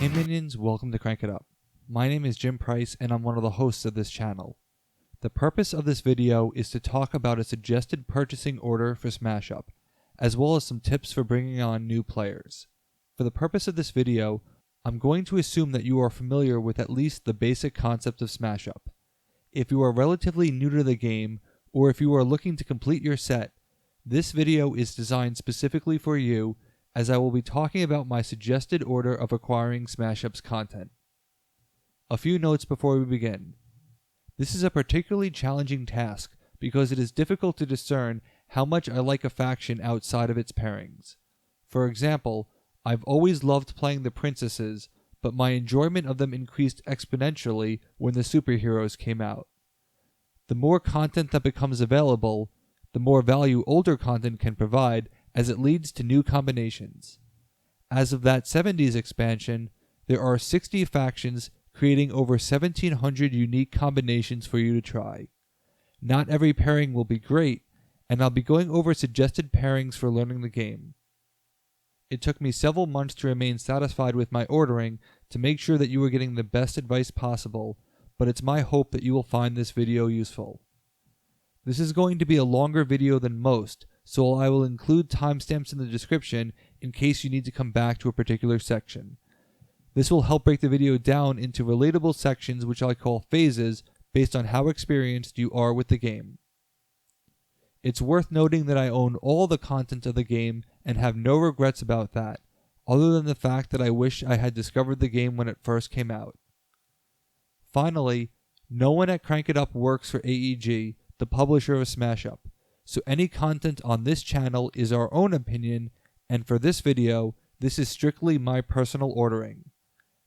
Hey minions, welcome to Crank It Up. My name is Jim Price and I'm one of the hosts of this channel. The purpose of this video is to talk about a suggested purchasing order for Smash Up, as well as some tips for bringing on new players. For the purpose of this video, I'm going to assume that you are familiar with at least the basic concept of Smash Up. If you are relatively new to the game, or if you are looking to complete your set, this video is designed specifically for you, as I will be talking about my suggested order of acquiring Smash Up's content. A few notes before we begin. This is a particularly challenging task because it is difficult to discern how much I like a faction outside of its pairings. For example, I've always loved playing the princesses, but my enjoyment of them increased exponentially when the superheroes came out. The more content that becomes available, the more value older content can provide, as it leads to new combinations. As of that 70s expansion, there are 60 factions creating over 1,700 unique combinations for you to try. Not every pairing will be great, and I'll be going over suggested pairings for learning the game. It took me several months to remain satisfied with my ordering to make sure that you are getting the best advice possible, but it's my hope that you will find this video useful. This is going to be a longer video than most, so I will include timestamps in the description in case you need to come back to a particular section. This will help break the video down into relatable sections which I call phases based on how experienced you are with the game. It's worth noting that I own all the content of the game and have no regrets about that, other than the fact that I wish I had discovered the game when it first came out. Finally, no one at Crank It Up works for AEG, the publisher of Smash Up, so any content on this channel is our own opinion, and for this video, this is strictly my personal ordering.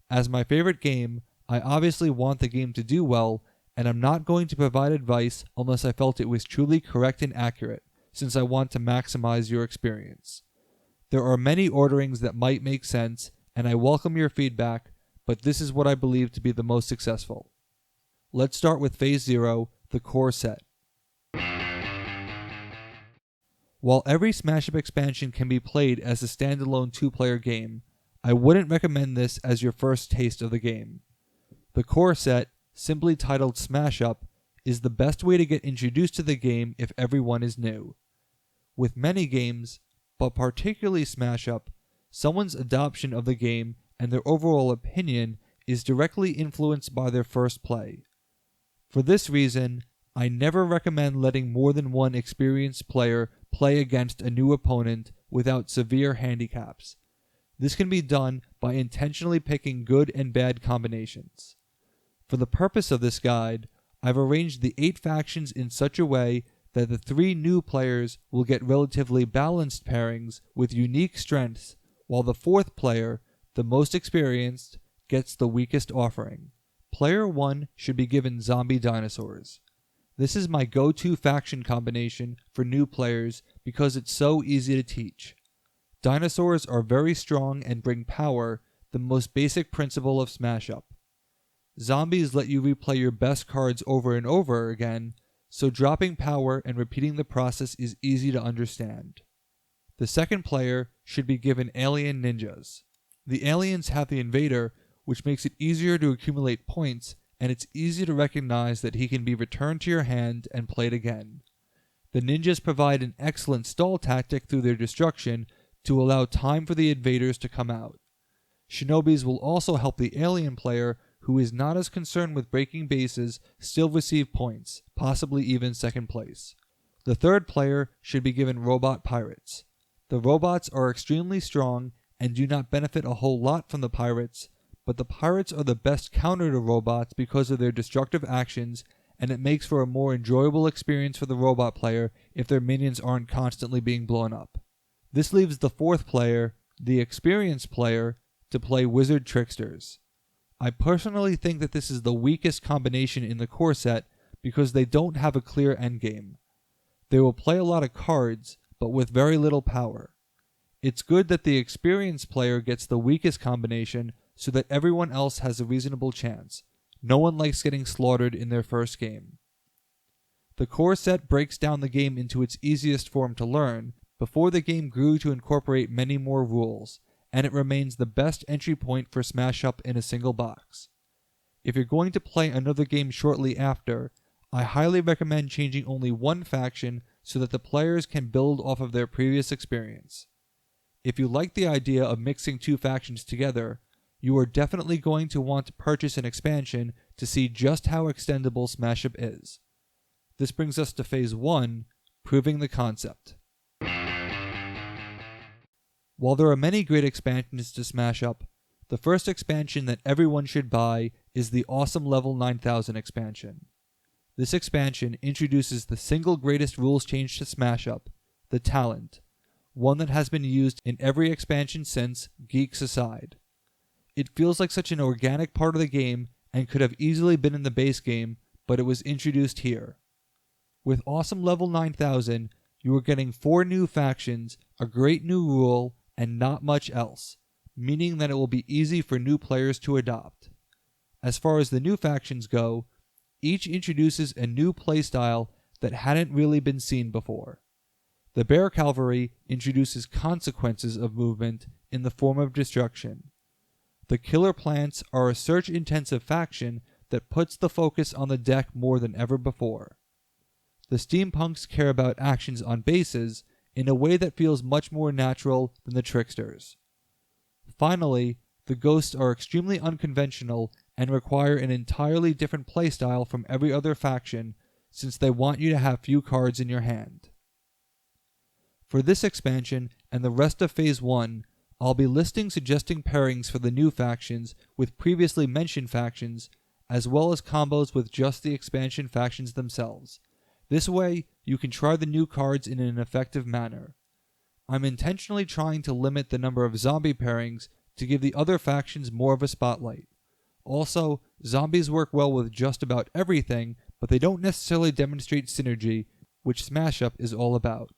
As my favorite game, I obviously want the game to do well, and I'm not going to provide advice unless I felt it was truly correct and accurate, since I want to maximize your experience. There are many orderings that might make sense, and I welcome your feedback, but this is what I believe to be the most successful. Let's start with Phase 0, the core set. While every Smash Up expansion can be played as a standalone 2-player game, I wouldn't recommend this as your first taste of the game. The core set, simply titled Smash Up, is the best way to get introduced to the game if everyone is new. With many games, but particularly Smash Up, someone's adoption of the game and their overall opinion is directly influenced by their first play. For this reason, I never recommend letting more than one experienced player play against a new opponent without severe handicaps. This can be done by intentionally picking good and bad combinations. For the purpose of this guide, I've arranged the 8 factions in such a way that the 3 new players will get relatively balanced pairings with unique strengths, while the 4th player, the most experienced, gets the weakest offering. Player 1 should be given zombie dinosaurs. This is my go-to faction combination for new players because it's so easy to teach. Dinosaurs are very strong and bring power, the most basic principle of Smash Up. Zombies let you replay your best cards over and over again, so dropping power and repeating the process is easy to understand. The second player should be given alien ninjas. The aliens have the invader, which makes it easier to accumulate points, and it's easy to recognize that he can be returned to your hand and played again. The ninjas provide an excellent stall tactic through their destruction to allow time for the invaders to come out. Shinobis will also help the alien player who is not as concerned with breaking bases still receive points, possibly even second place. The third player should be given robot pirates. The robots are extremely strong and do not benefit a whole lot from the pirates, but the pirates are the best counter to robots because of their destructive actions, and it makes for a more enjoyable experience for the robot player if their minions aren't constantly being blown up. This leaves the 4th player, the experienced player, to play wizard tricksters. I personally think that this is the weakest combination in the core set because they don't have a clear endgame. They will play a lot of cards, but with very little power. It's good that the experienced player gets the weakest combination so that everyone else has a reasonable chance. No one likes getting slaughtered in their first game. The core set breaks down the game into its easiest form to learn, before the game grew to incorporate many more rules, and it remains the best entry point for Smash Up in a single box. If you're going to play another game shortly after, I highly recommend changing only one faction so that the players can build off of their previous experience. If you like the idea of mixing two factions together, you are definitely going to want to purchase an expansion to see just how extendable Smash Up is. This brings us to Phase 1, Proving the Concept. While there are many great expansions to Smash Up, the first expansion that everyone should buy is the awesome Level 9000 expansion. This expansion introduces the single greatest rules change to Smash Up, the Talent, one that has been used in every expansion since, geeks aside. It feels like such an organic part of the game and could have easily been in the base game, but it was introduced here. With awesome Level 9000, you are getting 4 new factions, a great new rule, and not much else, meaning that it will be easy for new players to adopt. As far as the new factions go, each introduces a new playstyle that hadn't really been seen before. The Bear Cavalry introduces consequences of movement in the form of destruction. The Killer Plants are a search-intensive faction that puts the focus on the deck more than ever before. The Steampunks care about actions on bases in a way that feels much more natural than the Tricksters. Finally, the Ghosts are extremely unconventional and require an entirely different playstyle from every other faction, since they want you to have few cards in your hand. For this expansion and the rest of Phase 1, I'll be listing suggesting pairings for the new factions with previously mentioned factions, as well as combos with just the expansion factions themselves. This way, you can try the new cards in an effective manner. I'm intentionally trying to limit the number of zombie pairings to give the other factions more of a spotlight. Also, zombies work well with just about everything, but they don't necessarily demonstrate synergy, which Smash Up is all about.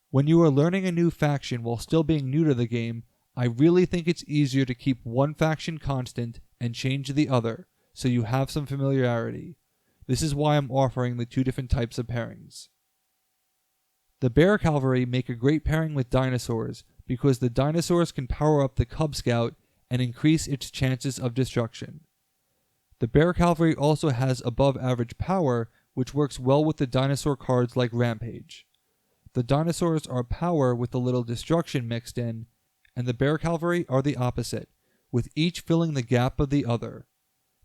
When you are learning a new faction while still being new to the game, I really think it's easier to keep one faction constant and change the other, so you have some familiarity. This is why I'm offering the 2 different types of pairings. The Bear Cavalry make a great pairing with dinosaurs because the dinosaurs can power up the Cub Scout and increase its chances of destruction. The Bear Cavalry also has above average power, which works well with the dinosaur cards like Rampage. The dinosaurs are power with a little destruction mixed in, and the Bear Cavalry are the opposite, with each filling the gap of the other.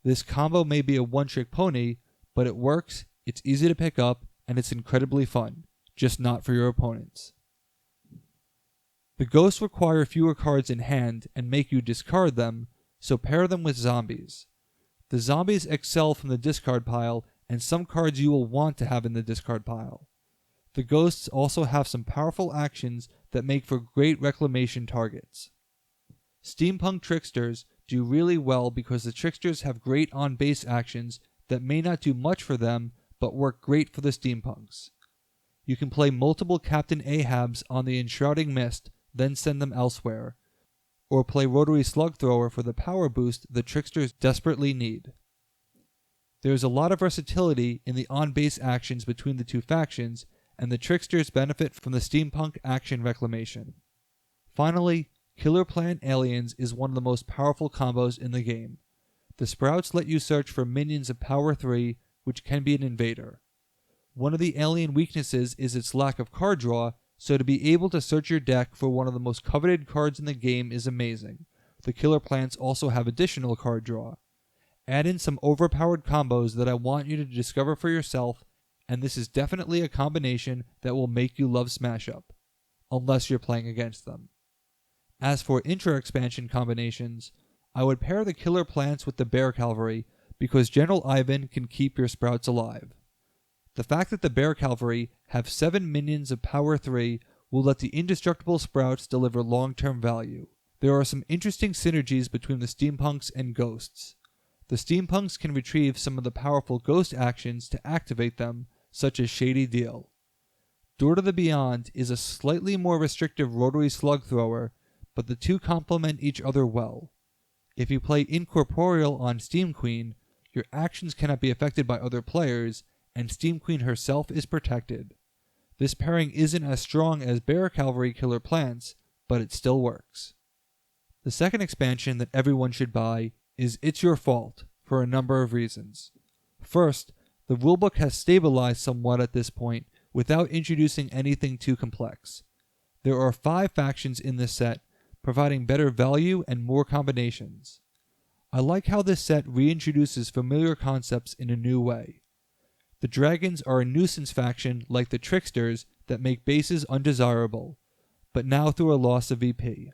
This combo may be a one-trick pony, but it works, it's easy to pick up, and it's incredibly fun, just not for your opponents. The Ghosts require fewer cards in hand and make you discard them, so pair them with zombies. The zombies excel from the discard pile, and some cards you will want to have in the discard pile. The Ghosts also have some powerful actions that make for great reclamation targets. Steampunk Tricksters do really well because the Tricksters have great on-base actions that may not do much for them, but work great for the Steampunks. You can play multiple Captain Ahabs on the Enshrouding Mist, then send them elsewhere, or play Rotary Slug Thrower for the power boost the Tricksters desperately need. There is a lot of versatility in the on-base actions between the 2 factions, and the Tricksters benefit from the Steampunk action reclamation. Finally, Killer Plant Aliens is one of the most powerful combos in the game. The Sprouts let you search for minions of power 3, which can be an invader. One of the alien weaknesses is its lack of card draw, so to be able to search your deck for one of the most coveted cards in the game is amazing. The Killer Plants also have additional card draw. Add in some overpowered combos that I want you to discover for yourself, and this is definitely a combination that will make you love Smash Up, unless you're playing against them. As for intra-expansion combinations, I would pair the Killer Plants with the Bear Cavalry because General Ivan can keep your Sprouts alive. The fact that the Bear Cavalry have 7 minions of power 3 will let the indestructible Sprouts deliver long-term value. There are some interesting synergies between the Steampunks and Ghosts. The Steampunks can retrieve some of the powerful Ghost actions to activate them, such as Shady Deal. Door to the Beyond is a slightly more restrictive Rotary Slug Thrower, but the 2 complement each other well. If you play Incorporeal on Steam Queen, your actions cannot be affected by other players, and Steam Queen herself is protected. This pairing isn't as strong as Bear Cavalry Killer Plants, but it still works. The second expansion that everyone should buy is It's Your Fault, for a number of reasons. First, the rulebook has stabilized somewhat at this point without introducing anything too complex. There are 5 factions in this set, providing better value and more combinations. I like how this set reintroduces familiar concepts in a new way. The dragons are a nuisance faction like the tricksters that make bases undesirable, but now through a loss of VP.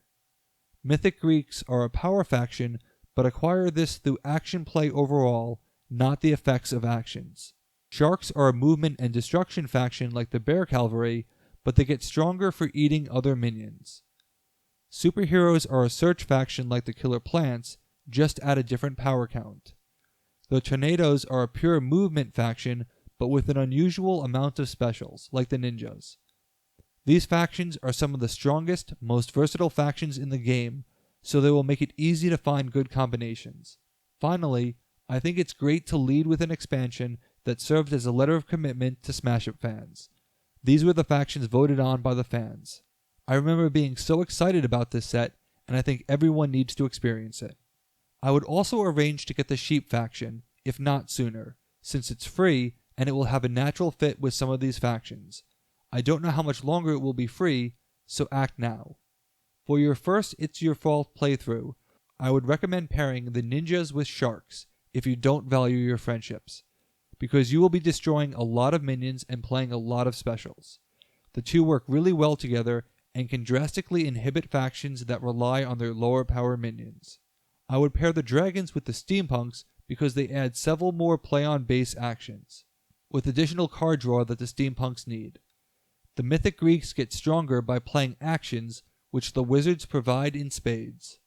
Mythic Greeks are a power faction, but acquire this through action play overall, not the effects of actions. Sharks are a movement and destruction faction like the Bear Cavalry, but they get stronger for eating other minions. Superheroes are a search faction like the Killer Plants, just at a different power count. The Tornadoes are a pure movement faction, but with an unusual amount of specials, like the Ninjas. These factions are some of the strongest, most versatile factions in the game, so they will make it easy to find good combinations. Finally, I think it's great to lead with an expansion that served as a letter of commitment to Smash Up fans. These were the factions voted on by the fans. I remember being so excited about this set, and I think everyone needs to experience it. I would also arrange to get the Sheep faction, if not sooner, since it's free and it will have a natural fit with some of these factions. I don't know how much longer it will be free, so act now. For your first It's Your Fault playthrough, I would recommend pairing the Ninjas with Sharks if you don't value your friendships, because you will be destroying a lot of minions and playing a lot of specials. The two work really well together and can drastically inhibit factions that rely on their lower power minions. I would pair the Dragons with the Steampunks because they add several more play-on-base actions, with additional card draw that the Steampunks need. The Mythic Greeks get stronger by playing actions, which the Wizards provide in spades.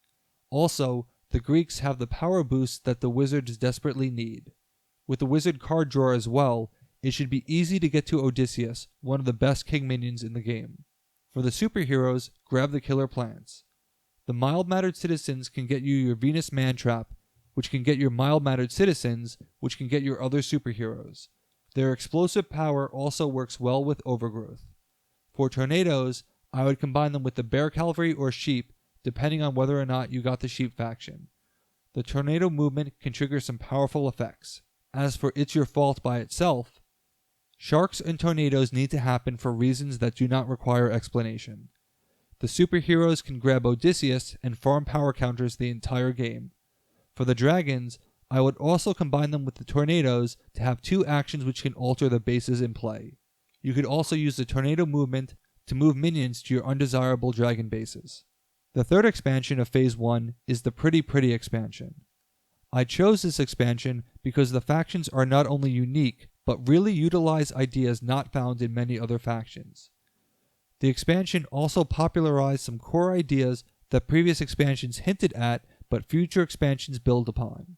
Also, the Greeks have the power boost that the Wizards desperately need. With the Wizard card draw as well, it should be easy to get to Odysseus, one of the best king minions in the game. For the superheroes, grab the Killer Plants. The Mild-Mannered Citizens can get you your Venus Mantrap, which can get your Mild-Mannered Citizens, which can get your other superheroes. Their explosive power also works well with Overgrowth. For Tornadoes, I would combine them with the Bear Cavalry or Sheep, depending on whether or not you got the Sheep faction. The Tornado movement can trigger some powerful effects. As for It's Your Fault by itself, Sharks and Tornadoes need to happen for reasons that do not require explanation. The superheroes can grab Odysseus and farm power counters the entire game. For the Dragons, I would also combine them with the Tornadoes to have 2 actions which can alter the bases in play. You could also use the Tornado movement to move minions to your undesirable dragon bases. The third expansion of Phase 1 is the Pretty Pretty expansion. I chose this expansion because the factions are not only unique, but really utilize ideas not found in many other factions. The expansion also popularized some core ideas that previous expansions hinted at, but future expansions build upon.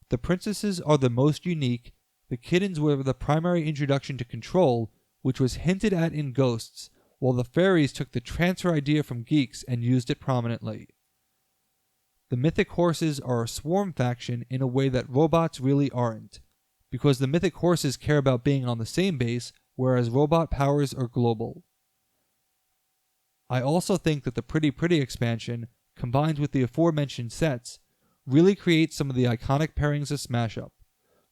The princesses are the most unique. The kittens were the primary introduction to control, which was hinted at in Ghosts, while the fairies took the transfer idea from Geeks and used it prominently. The mythic horses are a swarm faction in a way that robots really aren't, because the mythic horses care about being on the same base, whereas robot powers are global. I also think that the Pretty Pretty expansion, combined with the aforementioned sets, really creates some of the iconic pairings of Smash Up.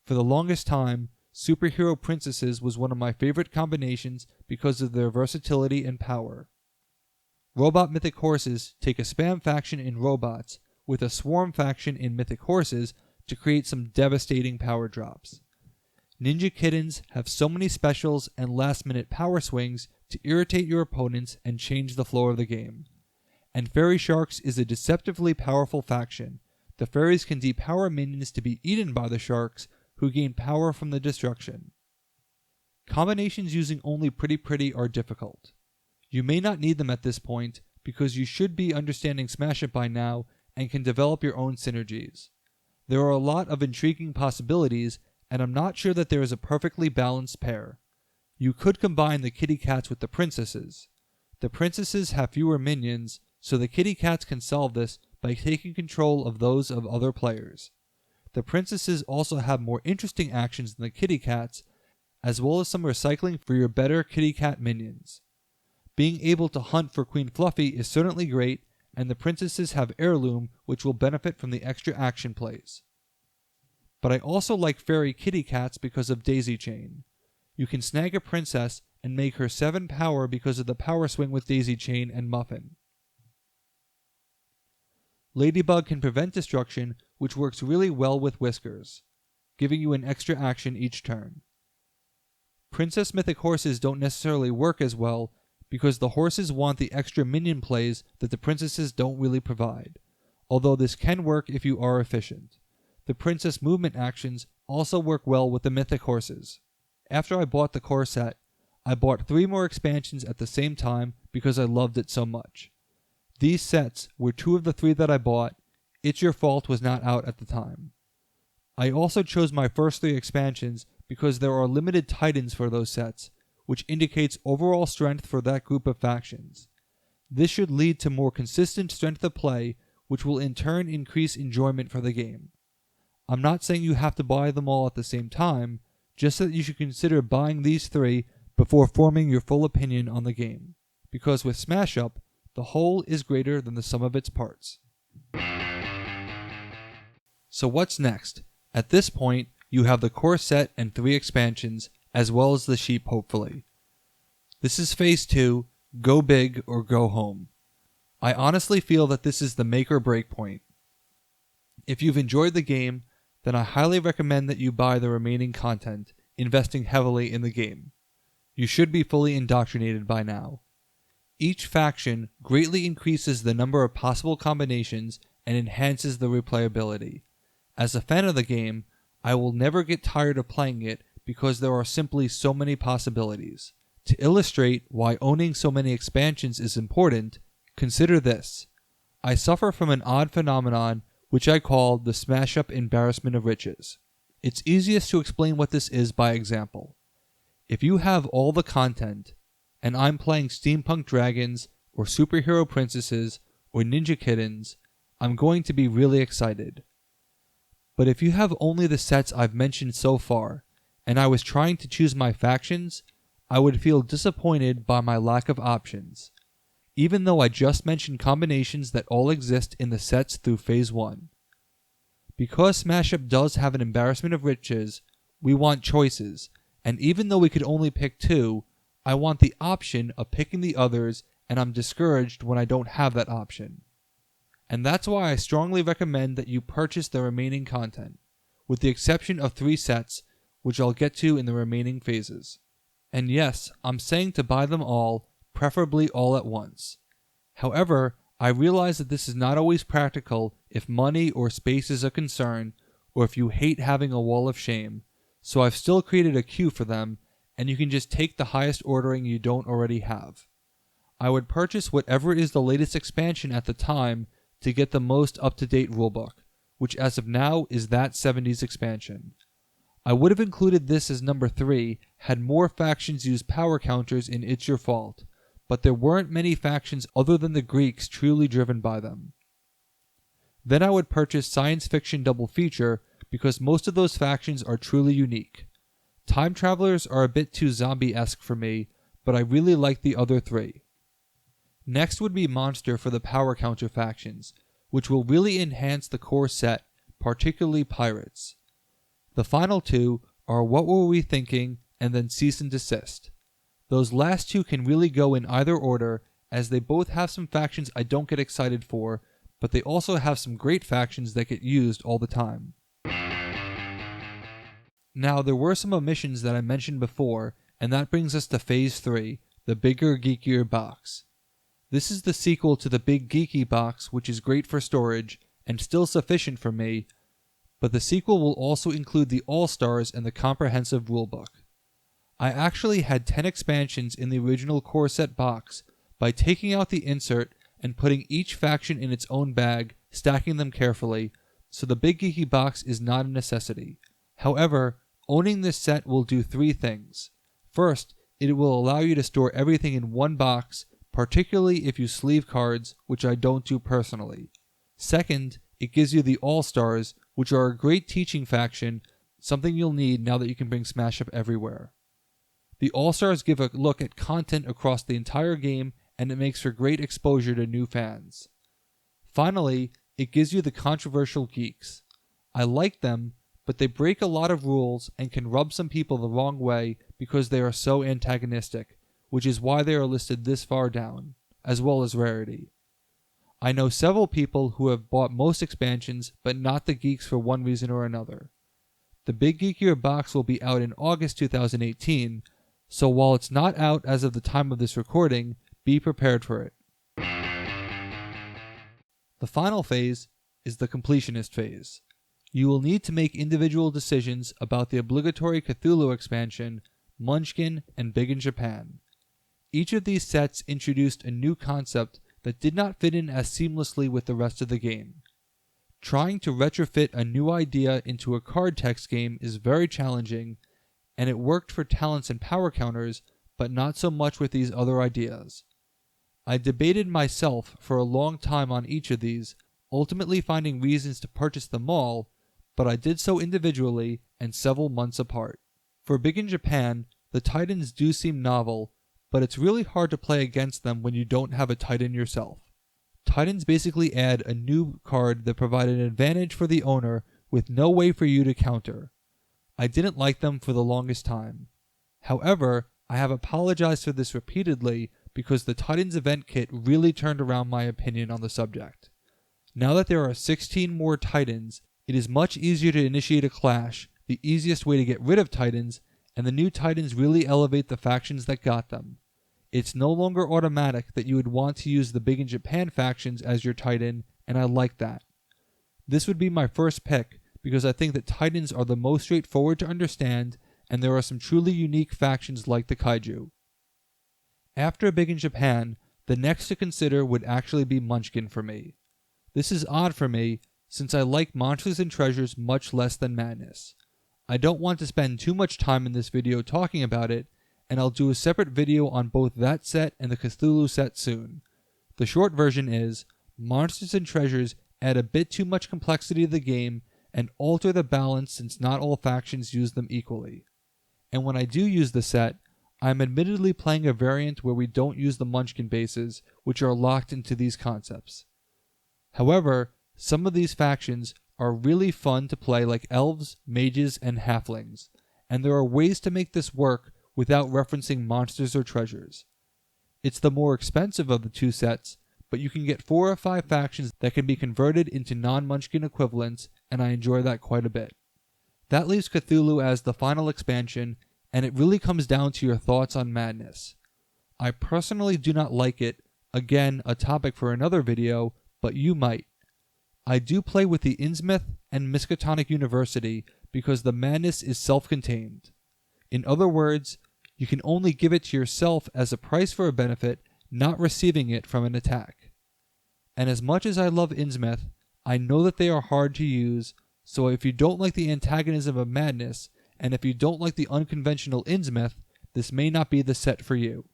For the longest time, Superhero Princesses was one of my favorite combinations because of their versatility and power. Robot Mythic Horses take a spam faction in robots with a swarm faction in Mythic Horses to create some devastating power drops. Ninja Kittens have so many specials and last-minute power swings to irritate your opponents and change the flow of the game. And Fairy Sharks is a deceptively powerful faction. The fairies can depower minions to be eaten by the sharks, who gain power from the destruction. Combinations using only Pretty Pretty are difficult. You may not need them at this point, because you should be understanding Smash It by now and can develop your own synergies. There are a lot of intriguing possibilities, and I'm not sure that there is a perfectly balanced pair. You could combine the kitty cats with the princesses. The princesses have fewer minions, so the kitty cats can solve this by taking control of those of other players. The princesses also have more interesting actions than the kitty cats, as well as some recycling for your better kitty cat minions. Being able to hunt for Queen Fluffy is certainly great, and the princesses have Heirloom, which will benefit from the extra action plays. But I also like Fairy Kitty Cats because of Daisy Chain. You can snag a princess and make her 7 power because of the power swing with Daisy Chain and Muffin. Ladybug can prevent destruction, which works really well with Whiskers, giving you an extra action each turn. Princess Mythic Horses don't necessarily work as well because the horses want the extra minion plays that the princesses don't really provide, although this can work if you are efficient. The princess movement actions also work well with the Mythic Horses. After I bought the core set, I bought 3 more expansions at the same time because I loved it so much. These sets were 2 of the 3 that I bought. It's Your Fault was not out at the time. I also chose my first 3 expansions because there are limited titans for those sets, which indicates overall strength for that group of factions. This should lead to more consistent strength of play, which will in turn increase enjoyment for the game. I'm not saying you have to buy them all at the same time, just that you should consider buying these 3 before forming your full opinion on the game, because with Smash Up, the whole is greater than the sum of its parts. So what's next? At this point, you have the core set and 3 expansions, as well as the sheep hopefully. This is Phase 2, go big or go home. I honestly feel that this is the make or break point. If you've enjoyed the game, then I highly recommend that you buy the remaining content, investing heavily in the game. You should be fully indoctrinated by now. Each faction greatly increases the number of possible combinations and enhances the replayability. As a fan of the game, I will never get tired of playing it because there are simply so many possibilities. To illustrate why owning so many expansions is important, consider this. I suffer from an odd phenomenon which I call the Smash Up embarrassment of riches. It's easiest to explain what this is by example. If you have all the content, and I'm playing steampunk dragons, or superhero princesses, or ninja kittens, I'm going to be really excited. But if you have only the sets I've mentioned so far, and I was trying to choose my factions, I would feel disappointed by my lack of options, even though I just mentioned combinations that all exist in the sets through Phase 1. Because Smash Up does have an embarrassment of riches, we want choices, and even though we could only pick 2, I want the option of picking the others, and I'm discouraged when I don't have that option. And that's why I strongly recommend that you purchase the remaining content, with the exception of 3 sets, which I'll get to in the remaining phases. And yes, I'm saying to buy them all, preferably all at once. However, I realize that this is not always practical if money or space is a concern, or if you hate having a wall of shame, so I've still created a queue for them, and you can just take the highest ordering you don't already have. I would purchase whatever is the latest expansion at the time to get the most up-to-date rulebook, which as of now is that 70s expansion. I would have included this as number 3 had more factions use power counters in It's Your Fault, but there weren't many factions other than the Greeks truly driven by them. Then I would purchase Science Fiction Double Feature because most of those factions are truly unique. Time Travelers are a bit too zombie-esque for me, but I really like the other 3. Next would be Monster for the power counter factions, which will really enhance the core set, particularly Pirates. The final 2 are What Were We Thinking and then Cease and Desist. Those last 2 can really go in either order, as they both have some factions I don't get excited for, but they also have some great factions that get used all the time. Now, there were some omissions that I mentioned before, and that brings us to Phase 3, the Bigger Geekier box. This is the sequel to the Big Geeky box, which is great for storage, and still sufficient for me, but the sequel will also include the All-Stars and the comprehensive rulebook. I actually had 10 expansions in the original core set box by taking out the insert and putting each faction in its own bag, stacking them carefully, so the Big Geeky box is not a necessity. However, owning this set will do 3 things. First, it will allow you to store everything in one box, particularly if you sleeve cards, which I don't do personally. Second, it gives you the All-Stars, which are a great teaching faction, something you'll need now that you can bring Smash Up everywhere. The All-Stars give a look at content across the entire game, and it makes for great exposure to new fans. Finally, it gives you the controversial geeks. I like them, but they break a lot of rules and can rub some people the wrong way because they are so antagonistic, which is why they are listed this far down, as well as rarity. I know several people who have bought most expansions, but not the geeks for one reason or another. The Big Geekier box will be out in August 2018, so while it's not out as of the time of this recording, be prepared for it. The final phase is the Completionist phase. You will need to make individual decisions about the obligatory Cthulhu expansion, Munchkin, and Big in Japan. Each of these sets introduced a new concept that did not fit in as seamlessly with the rest of the game. Trying to retrofit a new idea into a card text game is very challenging, and it worked for talents and power counters, but not so much with these other ideas. I debated myself for a long time on each of these, ultimately finding reasons to purchase them all, but I did so individually and several months apart. For Big in Japan, the Titans do seem novel, but it's really hard to play against them when you don't have a Titan yourself. Titans basically add a new card that provided an advantage for the owner with no way for you to counter. I didn't like them for the longest time. However, I have apologized for this repeatedly because the Titans event kit really turned around my opinion on the subject. Now that there are 16 more Titans, it is much easier to initiate a clash, the easiest way to get rid of Titans, and the new Titans really elevate the factions that got them. It's no longer automatic that you would want to use the Big in Japan factions as your Titan, and I like that. This would be my first pick because I think that Titans are the most straightforward to understand, and there are some truly unique factions like the Kaiju. After Big in Japan, the next to consider would actually be Munchkin for me. This is odd for me, since I like Monsters and Treasures much less than Madness. I don't want to spend too much time in this video talking about it, and I'll do a separate video on both that set and the Cthulhu set soon. The short version is, Monsters and Treasures add a bit too much complexity to the game and alter the balance since not all factions use them equally. And when I do use the set, I'm admittedly playing a variant where we don't use the Munchkin bases, which are locked into these concepts. However, some of these factions are really fun to play, like elves, mages, and halflings, and there are ways to make this work without referencing monsters or treasures. It's the more expensive of the two sets, but you can get 4 or 5 factions that can be converted into non-Munchkin equivalents, and I enjoy that quite a bit. That leaves Cthulhu as the final expansion, and it really comes down to your thoughts on Madness. I personally do not like it, again a topic for another video, but you might. I do play with the Innsmouth and Miskatonic University because the Madness is self-contained. In other words, you can only give it to yourself as a price for a benefit, not receiving it from an attack. And as much as I love Innsmouth, I know that they are hard to use, so if you don't like the antagonism of Madness, and if you don't like the unconventional Innsmouth, this may not be the set for you.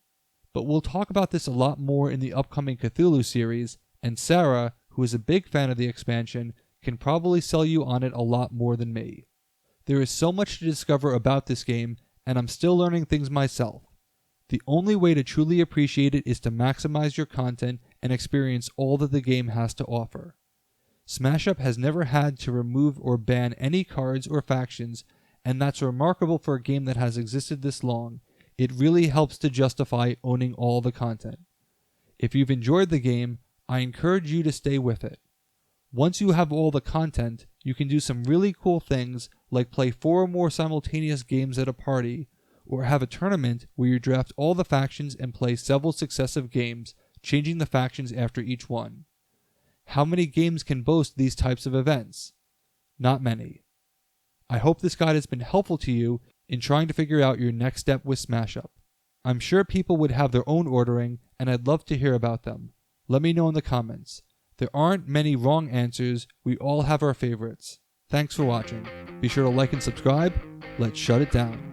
But we'll talk about this a lot more in the upcoming Cthulhu series, and Sarah, who is a big fan of the expansion, can probably sell you on it a lot more than me. There is so much to discover about this game, and I'm still learning things myself. The only way to truly appreciate it is to maximize your content and experience all that the game has to offer. Smash Up has never had to remove or ban any cards or factions, and that's remarkable for a game that has existed this long. It really helps to justify owning all the content. If you've enjoyed the game, I encourage you to stay with it. Once you have all the content, you can do some really cool things like play 4 or more simultaneous games at a party, or have a tournament where you draft all the factions and play several successive games, changing the factions after each one. How many games can boast these types of events? Not many. I hope this guide has been helpful to you in trying to figure out your next step with Smash Up. I'm sure people would have their own ordering, and I'd love to hear about them. Let me know in the comments. There aren't many wrong answers, we all have our favorites. Thanks for watching. Be sure to like and subscribe. Let's shut it down.